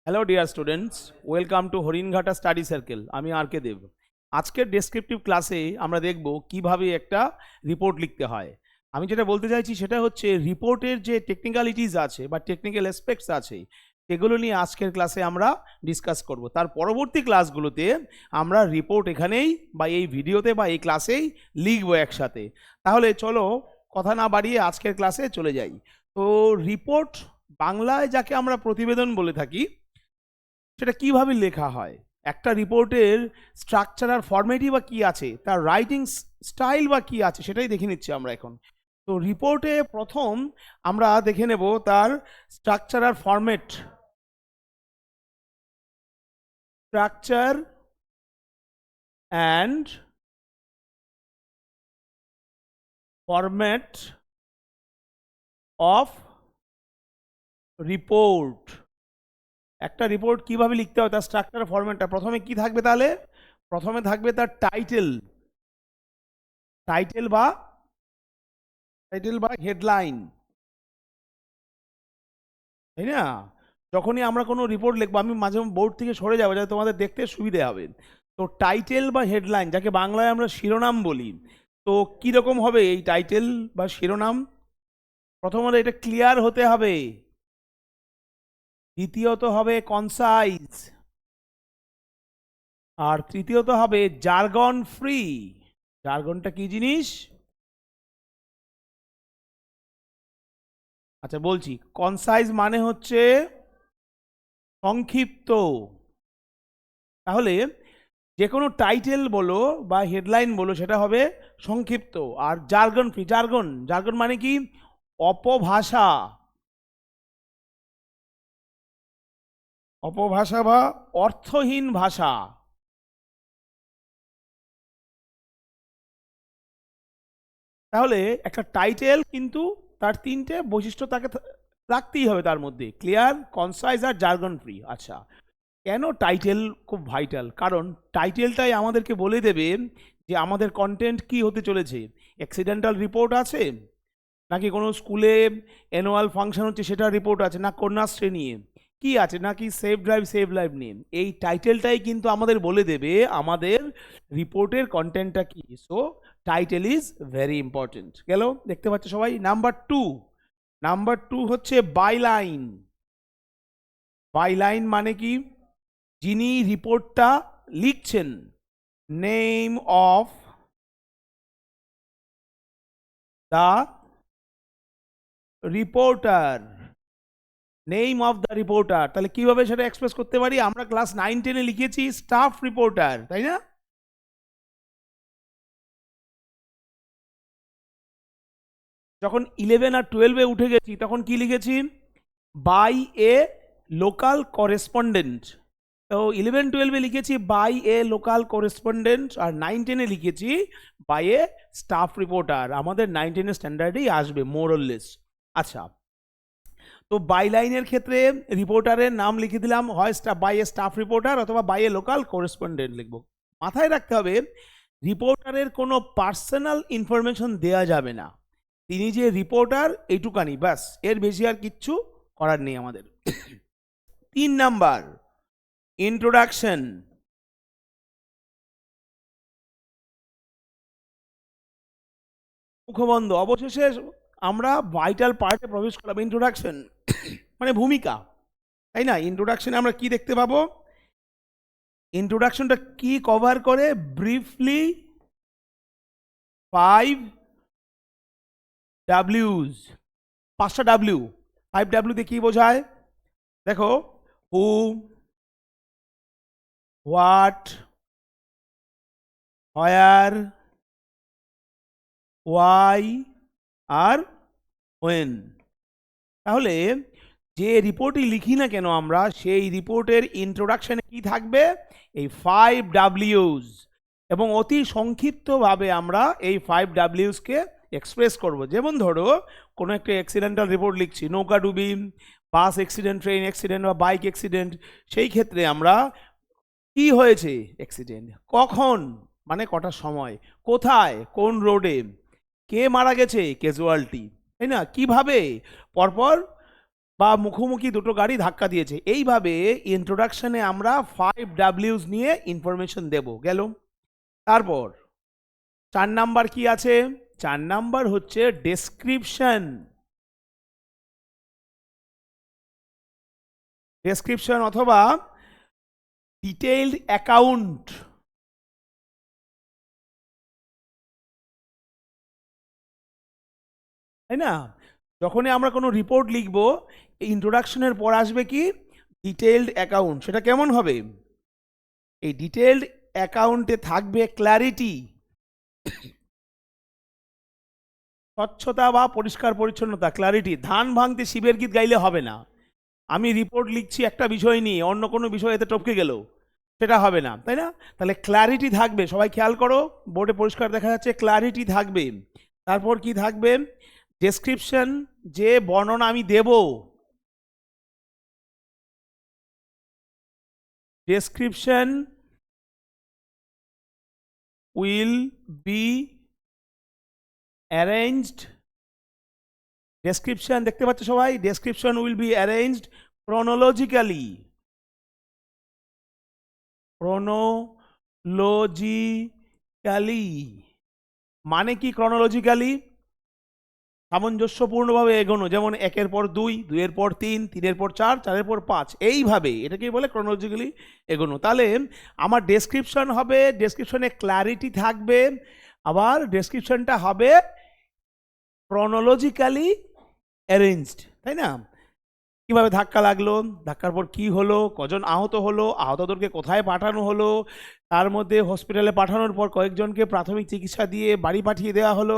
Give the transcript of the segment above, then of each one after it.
Hello dear students, welcome to Haringhata study circle. আমি আর কে দেব। আজকের descriptive ক্লাসে আমরা দেখব কিভাবে একটা রিপোর্ট লিখতে হয়। আমি যেটা বলতে চাইছি সেটা হচ্ছে রিপোর্টের যে টেকনিক্যালিটিস আছে বা টেকনিক্যাল অ্যাসপেক্টস আছে সেগুলো নিয়ে আজকের ক্লাসে আমরা ডিসকাস করব। তার পরবর্তী ক্লাসগুলোতে আমরা রিপোর্ট এখানেই বা এই ভিডিওতে বা এই ক্লাসেই লিখবো একসাথে। তাহলে চলো কথা না বাড়িয়ে আজকের ক্লাসে চলে যাই। তো রিপোর্ট বাংলায় যাকে আমরা প্রতিবেদন বলে থাকি, সেটা কিভাবে লেখা হয়, একটা রিপোর্টের স্ট্রাকচার আর ফরম্যাটই বা কি আছে, তার রাইটিং স্টাইল বা কি আছে, সেটাই দেখে নিচ্ছি আমরা এখন। তো রিপোর্টে প্রথম আমরা দেখে নেব তার স্ট্রাকচার আর format. Structure and format of report. একটা রিপোর্ট কিভাবে লিখতে হয় তার স্ট্রাকচার ফরম্যাটটা। প্রথমে কি থাকবে তাহলে? প্রথমে থাকবে তার টাইটেল, টাইটেল বা হেডলাইন, তাই না? যখনই আমরা কোনো রিপোর্ট লিখবো, আমি মাঝে বোর্ড থেকে সরে যাবো যাতে তোমাদের দেখতে সুবিধে হবে। তো টাইটেল বা হেডলাইন, যাকে বাংলায় আমরা শিরোনাম বলি, তো কীরকম হবে এই টাইটেল বা শিরোনাম? প্রথমত এটা ক্লিয়ার হতে হবে, দ্বিতীয়ত হবে কনসাইজ, আর তৃতীয়ত হবে জার্গন ফ্রি। জার্গনটা কি জিনিস? আচ্ছা বলছি, কনসাইজ মানে হচ্ছে সংক্ষিপ্ত। তাহলে যে কোনো টাইটেল বলো বা হেডলাইন বলো সেটা হবে সংক্ষিপ্ত। আর জার্গন ফ্রি, জার্গন জার্গন মানে কি? অপভাষা, অপভাষা বা অর্থহীন ভাষা। তাহলে একটা টাইটেল কিন্তু তার তিনটে বৈশিষ্ট্য তাকে রাখতেই হবে তার মধ্যে, ক্লিয়ার, কনসাইজ আর জার্গন ফ্রি। আচ্ছা, কেন টাইটেল খুব ভাইটাল? কারণ টাইটেলটাই আমাদেরকে বলে দেবে যে আমাদের কন্টেন্ট কি হতে চলেছে। অ্যাক্সিডেন্টাল রিপোর্ট আছে, নাকি কোনো স্কুলে অ্যানুয়াল ফাংশন হচ্ছে সেটা রিপোর্ট আছে, না কন্যাশ্রী নিয়ে কি আছে, নাকি সেভ ড্রাইভ সেভ লাইফ নিয়ে। এই টাইটেলটাই কিন্তু আমাদের বলে দেবে আমাদের রিপোর্টের কন্টেন্টটা কি। So title is very important. গেল, দেখতে পাচ্ছ সবাই। নাম্বার টু হচ্ছে বাইলাইন। বাইলাইন মানে কি? যিনি রিপোর্টটা লিখছেন, name of the reporter, name of the reporter. তাহলে কিভাবে সেটা এক্সপ্রেস করতে পারি? আমরা ক্লাস 9-10-এ লিখেছি স্টাফ রিপোর্টার, তাই না? যখন 11 আর 12-এ উঠে গেছি তখন কি লিখেছি? By a local correspondent. তো 11-12-এ লিখেছি বাই এ লোকাল করেসপন্ডেন্ট, আর 9-10-এ লিখেছি বাই এ স্টাফ রিপোর্টার। আমাদের 9-10-এর স্ট্যান্ডার্ডেই আসবে মোর অর লেস। আচ্ছা, তো বাইলাইনের ক্ষেত্রে রিপোর্টারের নাম লিখে দিলাম, হয় বাই এ স্টাফ রিপোর্টার অথবা বাই এ লোকাল করেসপন্ডেন্ট লিখবো। মাথায় রাখতে হবে রিপোর্টারের কোনো পার্সোনাল ইনফরমেশন দেয়া যাবে না। তিনি যে রিপোর্টার এইটুকানি, ব্যাস, এর বেশি আর কিচ্ছু করার নেই আমাদের। 3 নাম্বার, ইন্ট্রোডাকশন। মুখবন্ধ। অবশেষে আমরা ভাইটাল পার্টে প্রবেশ করলাম, ইন্ট্রোডাকশন মানে ভূমিকা, তাই না? ইন্ট্রোডাকশনে আমরা কি দেখতে পাবো? ইন্ট্রোডাকশনটা কি কভার করে? ব্রিফলি 5 ডাব্লিউজ, 5টা ডাব্লিউ। 5 ডাব্লিউতে কি বোঝায়? দেখো, হু, হোয়াট, হোয়ার, ওয়াই আর ওয়েন। তাহলে যে রিপোর্টই লিখি না কেন আমরা, সেই রিপোর্টের ইন্ট্রোডাকশনে কি থাকবে? এই 5 ডাব্লিউজ। এবং অতি সংক্ষিপ্তভাবে আমরা এই 5 ডাব্লিউজকে এক্সপ্রেস করব। যেমন ধরো কোনো একটা অ্যাক্সিডেন্টাল রিপোর্ট লিখছি, নৌকা ডুবি, বাস অ্যাক্সিডেন্ট, ট্রেন অ্যাক্সিডেন্ট বা বাইক অ্যাক্সিডেন্ট। সেই ক্ষেত্রে আমরা কি হয়েছে অ্যাক্সিডেন্ট, কখন মানে কটার সময়, কোথায়, কোন রোডে, কে মারা গেছে, ক্যাজুয়ালিটি, তাই না? কিভাবে, পরপর বা মুখোমুখি দুটো গাড়ি ধাক্কা দিয়েছে। এইভাবে ইন্ট্রোডাকশনে আমরা 5 Ws নিয়ে ইনফরমেশন দেব। গেল। তারপর 4 নাম্বার কি আছে? 4 নাম্বার হচ্ছে ডেসক্রিপশন। ডেসক্রিপশন অথবা ডিটেইলড অ্যাকাউন্ট। তাই না? যখনই আমরা কোনো রিপোর্ট লিখবো, এই ইন্ট্রোডাকশনের পর আসবে কি? Detailed account. সেটা কেমন হবে? এই ডিটেইলড অ্যাকাউন্টে থাকবে ক্ল্যারিটি, স্বচ্ছতা বা পরিষ্কার পরিচ্ছন্নতা, ক্ল্যারিটি। ধান ভাঙতে শিবের গীত গাইলে হবে না। আমি রিপোর্ট লিখছি একটা বিষয় নিয়ে, অন্য কোনো বিষয় এতে টপকে গেল, সেটা হবে না, তাই না? তাহলে ক্ল্যারিটি থাকবে। সবাই খেয়াল করো, বোর্ডে পরিষ্কার দেখা যাচ্ছে, ক্ল্যারিটি থাকবে। তারপর কি থাকবে? ডেসক্রিপশন, যে বর্ণনা আমি দেব, description will be arranged, description দেখতে পাচ্ছ সবাই? Description will be arranged chronologically. Chronologically মানে কি? ক্রোনোলজিক্যালি সামঞ্জস্যপূর্ণভাবে এগোনো, যেমন 1-এর পর 2, 2-এর পর 3, 3-এর পর 4, 4-এর পর 5, এইভাবে এটাকে বলে ক্রোনোলজিক্যালি এগোনো। তাহলে আমার ডেসক্রিপশন হবে, ডেসক্রিপশনে ক্ল্যারিটি থাকবে, আবার ডেসক্রিপশনটা হবে ক্রোনোলজিক্যালি অ্যারেঞ্জড, তাই না? কিভাবে ধাক্কা লাগলো, ধাক্কার পর কি হলো, কজন আহত হলো, আহতদেরকে কোথায় পাঠানো হলো, তার মধ্যে হসপিটালে পাঠানোর পর কয়েকজনকে প্রাথমিক চিকিৎসা দিয়ে বাড়ি পাঠিয়ে দেওয়া হলো,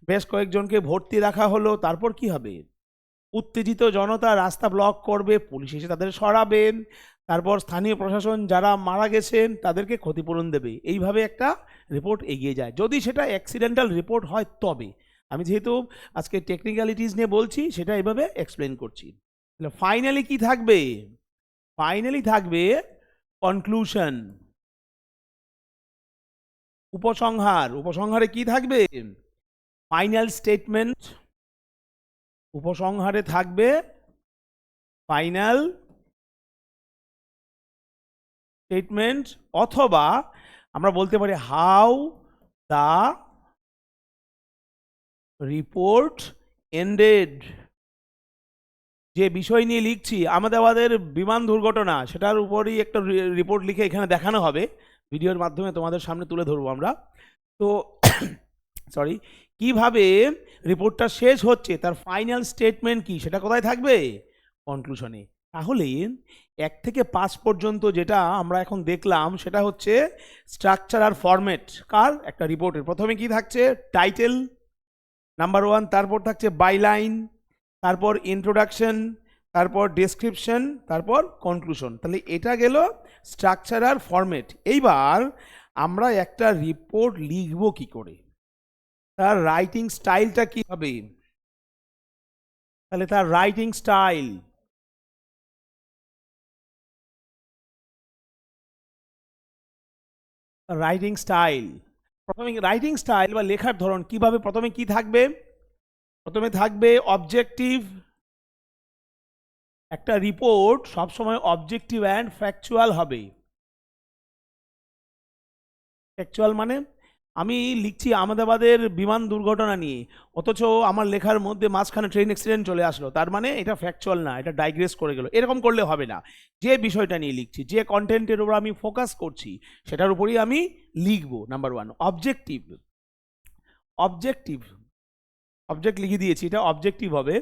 বেশ কয়েকজনকে ভর্তি রাখা হলো। তারপর কি হবে? উত্তেজিত জনতা রাস্তা ব্লক করবে, পুলিশ এসে তাদের সরাবে, তারপর স্থানীয় প্রশাসন যারা মারা গেছেন তাদেরকে ক্ষতিপূরণ দেবে। এইভাবে একটা রিপোর্ট এগিয়ে যায়, যদি সেটা অ্যাক্সিডেন্টাল রিপোর্ট হয় তবে। আমি যেহেতু আজকে টেকনিক্যালিটিস নিয়ে বলছি, সেটা এইভাবে এক্সপ্লেন করছি। ফাইনালি কি থাকবে? ফাইনালি থাকবে কনক্লুশন, উপসংহার। উপসংহারে কি থাকবে? Final statement. উপসংহারে থাকবে ফাইনাল স্টেটমেন্ট, অথবা আমরা বলতে পারি হাউ দ্য রিপোর্ট এন্ডেড। যে বিষয় নিয়ে লিখছি, আমাদের বিমান দুর্ঘটনা, সেটার উপরই একটা রিপোর্ট লিখে এখানে দেখানো হবে, ভিডিওর মাধ্যমে তোমাদের সামনে তুলে ধরবো আমরা। তো সরি, কিভাবে রিপোর্টটা শেষ হচ্ছে, তার ফাইনাল স্টেটমেন্ট কি, সেটা কোথায় থাকবে? কনক্লুশনে। তাহলে 1 থেকে 5 পর্যন্ত যেটা আমরা এখন দেখলাম, সেটা হচ্ছে স্ট্রাকচার আর ফরম্যাট কার? একটা রিপোর্টের। প্রথমে কি থাকছে? টাইটেল নাম্বার 1, তারপর থাকছে বাইলাইন, তারপর ইন্ট্রোডাকশন, তারপর ডেসক্রিপশন, তারপর কনক্লুশন। তাহলে এটা গেল স্ট্রাকচার আর ফরম্যাট। এইবার আমরা একটা রিপোর্ট লিখব কি করে, তার রাইটিং স্টাইলটা কি হবে? তাহলে তার রাইটিং স্টাইল, রাইটিং স্টাইল, প্রথমে রাইটিং স্টাইল বা লেখার ধরন কিভাবে? প্রথমে কি থাকবে? প্রথমে থাকবে অবজেক্টিভ। একটা রিপোর্ট সবসময় অবজেক্টিভ অ্যান্ড ফ্যাকচুয়াল হবে। ফ্যাকচুয়াল মানে আমি লিখছি আহমেদাবাদের বিমান দুর্ঘটনা নিয়ে, অথচ আমার লেখার মধ্যে মাঝখানে ট্রেন অ্যাক্সিডেন্ট চলে আসলো, তার মানে এটা ফ্যাকচুয়াল না, এটা ডাইগ্রেস করে গেল। এরকম করলে হবে না। যে বিষয়টা নিয়ে লিখছি, যে কন্টেন্টের উপর আমি ফোকাস করছি, সেটার উপরই আমি লিখব। Number 1 objective. অবজেক্টিভ, অবজেক্ট লিখে দিয়েছি, এটা অবজেক্টিভ হবে।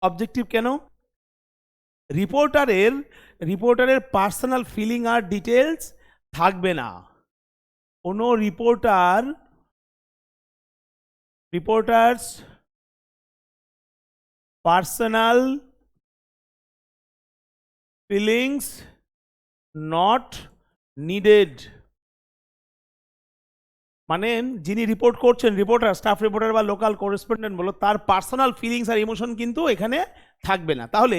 অবজেক্টিভ কেন? রিপোর্টারের পার্সোনাল ফিলিং আর ডিটেলস থাকবে না। কোনো reporters personal feelings not needed. মানে যিনি রিপোর্ট করছেন, রিপোর্টার, স্টাফ রিপোর্টার বা লোকাল করেসপন্ডেন্ট বলো, তার পার্সোনাল ফিলিংস আর ইমোশন কিন্তু এখানে থাকবে না। তাহলে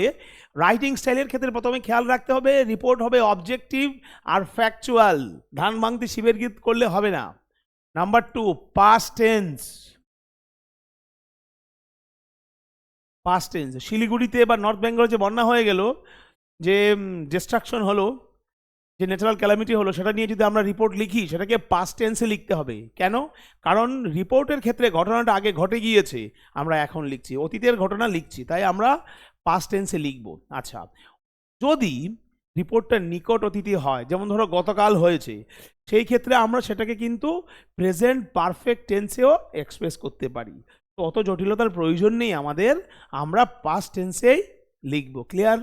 রাইটিং স্টাইলের ক্ষেত্রে প্রথমে খেয়াল রাখতে হবে, রিপোর্ট হবে অবজেক্টিভ আর ফ্যাকচুয়াল। ধান ভাঙতে শিবের গীত করলে হবে না। Number 2 past tense. Past tense. শিলিগুড়িতে বা নর্থ বেঙ্গলে যে বন্যা হয়ে গেল, যে ডিস্ট্রাকশন হলো, যে ন্যাচারাল ক্যালামিটি হলো, সেটা নিয়ে যদি আমরা রিপোর্ট লিখি সেটাকে পাস্ট টেন্সে লিখতে হবে। কেন? কারণ রিপোর্টের ক্ষেত্রে ঘটনাটা আগে ঘটে গিয়েছে, আমরা এখন লিখছি, অতীতের ঘটনা লিখছি, তাই আমরা পাস্ট টেন্সে লিখব। আচ্ছা, যদি রিপোর্টটা নিকট অতীতে হয়, যেমন ধরো গতকাল হয়েছে, সেই ক্ষেত্রে আমরা সেটাকে কিন্তু প্রেজেন্ট পারফেক্ট টেন্সেও এক্সপ্রেস করতে পারি। তো অত জটিলতার প্রয়োজন নেই আমাদের, আমরা পাস্ট টেন্সেই লিখব। ক্লিয়ার?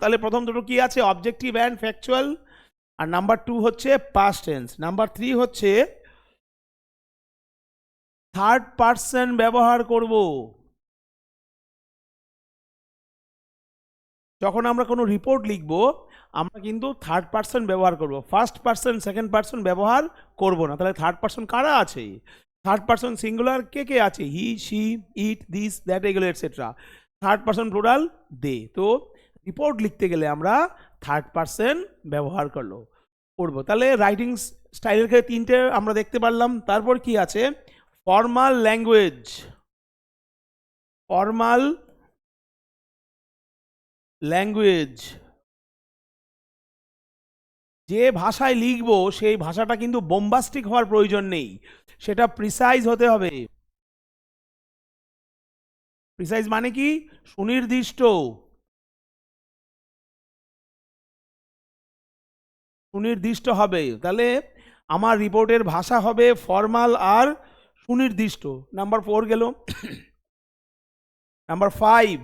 তাহলে প্রথম দুটো কি আছে? Objective and factual. আর নাম্বার 2 হচ্ছে পাস্ট টেন্স। নাম্বার 3 হচ্ছে থার্ড পারসন ব্যবহার করব। যখন আমরা কোনো রিপোর্ট লিখব, আমরা কিন্তু থার্ড পারসন ব্যবহার করব, ফার্স্ট পারসন সেকেন্ড পারসন ব্যবহার করব না। তাহলে থার্ড পারসন কারা আছে? থার্ড পারসন সিঙ্গুলার কে কে আছে? হি, শি, ইট, দিস, দ্যাট, এগুলো এটসেট্রা। থার্ড পারসন প্লুরাল দে। তো রিপোর্ট লিখতে গেলে আমরা থার্ড পারসন ব্যবহার করব। তাহলে রাইটিং স্টাইলের ক্ষেত্রে তিনটে আমরা দেখতে পারলাম। তারপর কি আছে? Formal language. ফর্মাল ল্যাঙ্গুয়েজ, যে ভাষায় লিখব সেই ভাষাটা কিন্তু বোম্বাস্টিক হওয়ার প্রয়োজন নেই, সেটা প্রিসাইজ হতে হবে। প্রিসাইজ মানে কি? সুনির্দিষ্ট। সুনির্দিষ্ট হবে। তাহলে আমার রিপোর্টের ভাষা হবে ফর্মাল আর সুনির্দিষ্ট। নাম্বার 4 গেল। Number 5,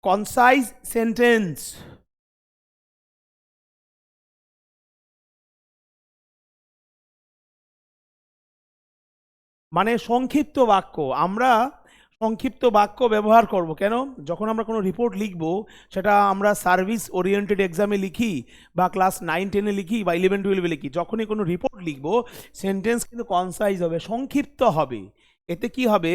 concise sentence. মানে সংক্ষিপ্ত বাক্য। আমরা সংক্ষিপ্ত বাক্য ব্যবহার করব। কেন? যখন আমরা কোনো রিপোর্ট লিখব, সেটা আমরা সার্ভিস ওরিয়েন্টেড এক্সামে লিখি, বা ক্লাস 9-10-এ লিখি, বা 11-12-এ লিখি, যখনই কোনো রিপোর্ট লিখব সেন্টেন্স কিন্তু কনসাইজ হবে, সংক্ষিপ্ত হবে। এতে কি হবে?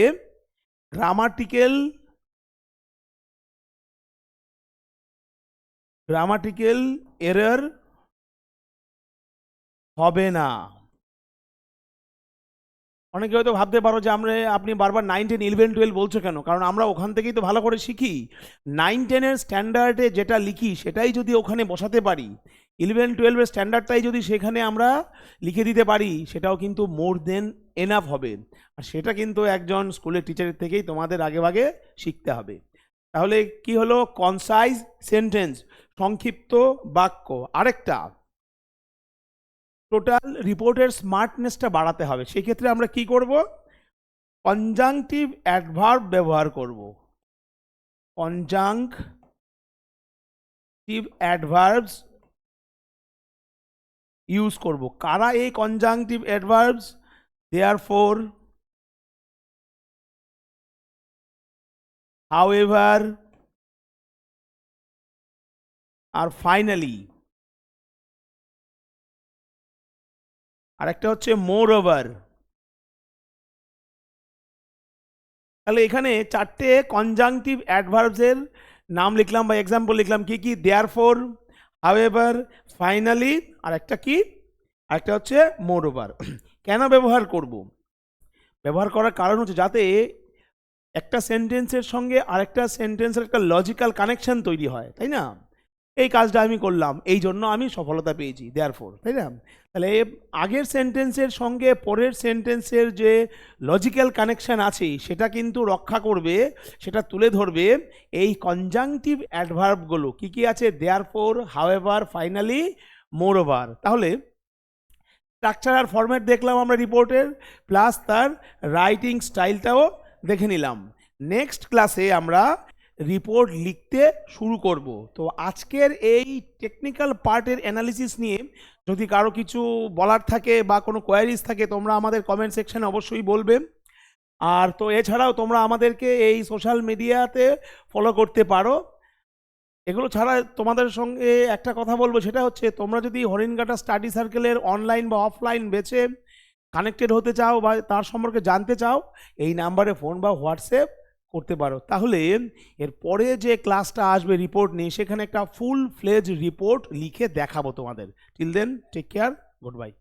গ্রামাটিক্যাল এরর হবে না। অনেকে হয়তো ভাবতে পারো যে আপনি বারবার 9-10-11-12 বলছো কেন? কারণ আমরা ওখান থেকেই তো ভালো করে শিখি। 9-10-এর স্ট্যান্ডার্ডে যেটা লিখি সেটাই যদি ওখানে বসাতে পারি, 11-12-এর স্ট্যান্ডার্ডটাই যদি সেখানে আমরা লিখে দিতে পারি, সেটাও কিন্তু মোর দেন এনাফ হবে। আর সেটা কিন্তু একজন স্কুলের টিচারের থেকেই তোমাদের আগেভাগে শিখতে হবে। তাহলে কি হলো? কনসাইজ সেন্টেন্স, সংক্ষিপ্ত বাক্য। আরেকটা, টোটাল রিপোর্টের স্মার্টনেসটা বাড়াতে হবে। সেই ক্ষেত্রে আমরা কি করব? কনজাংটিভ অ্যাডভার্ব ব্যবহার করব। কনজাংটিভ অ্যাডভার্বস ইউজ করব। কারা এই কনজাংটিভ অ্যাডভার্বস? দেয়ারফর, হাউএভার, আর ফাইনালি। আরেকটা হচ্ছে মোর ওভার। তাহলে এখানে চারটে কনজাংটিভ অ্যাডভার্বসের নাম লিখলাম বা এক্সাম্পল লিখলাম। কি কি? দেয়ারফর, হাউএভার, ফাইনালি, আর একটা কি? আরেকটা হচ্ছে মোর ওভার। কেন ব্যবহার করব? ব্যবহার করার কারণ হচ্ছে যাতে একটা সেন্টেন্সের সঙ্গে আরেকটা সেন্টেন্সের একটা লজিক্যাল কানেকশন তৈরি হয়, তাই না? এই কাজটা আমি করলাম, এই জন্য আমি সফলতা পেয়েছি, দেয়ারফর, তাই না? তাহলে আগের সেন্টেন্সের সঙ্গে পরের সেন্টেন্সের যে লজিক্যাল কানেকশন আছে সেটা কিন্তু রক্ষা করবে, সেটা তুলে ধরবে এই কনজাংটিভ অ্যাডভার্বগুলো। কি কি আছে? Therefore, however, finally, moreover. তাহলে স্ট্রাকচার আর ফরম্যাট দেখলাম আমরা রিপোর্টের, প্লাস তার রাইটিং স্টাইলটাও দেখে নিলাম। নেক্সট ক্লাসে আমরা রিপোর্ট লিখতে শুরু করব। তো আজকের এই টেকনিক্যাল পার্টের অ্যানালিসিস নিয়ে যদি কারো কিছু বলার থাকে বা কোনো কোয়ারিজ থাকে, তোমরা আমাদের কমেন্ট সেকশনে অবশ্যই বলবে। আর তো এছাড়াও তোমরা আমাদেরকে এই সোশ্যাল মিডিয়াতে ফলো করতে পারো। এগুলো ছাড়া তোমাদের সঙ্গে একটা কথা বলবো, সেটা হচ্ছে তোমরা যদি হরিণঘাটা স্টাডি সার্কেলের অনলাইন বা অফলাইন বেছে কানেক্টেড হতে চাও বা তার সম্পর্কে জানতে চাও, এই নাম্বারে ফোন বা হোয়াটসঅ্যাপ করতে পারো। তাহলে এর পরে যে ক্লাসটা আসবে রিপোর্ট নিয়ে, সেখানে একটা ফুল ফ্লেজ রিপোর্ট লিখে দেখাবো তোমাদের। Till then, take care, good by.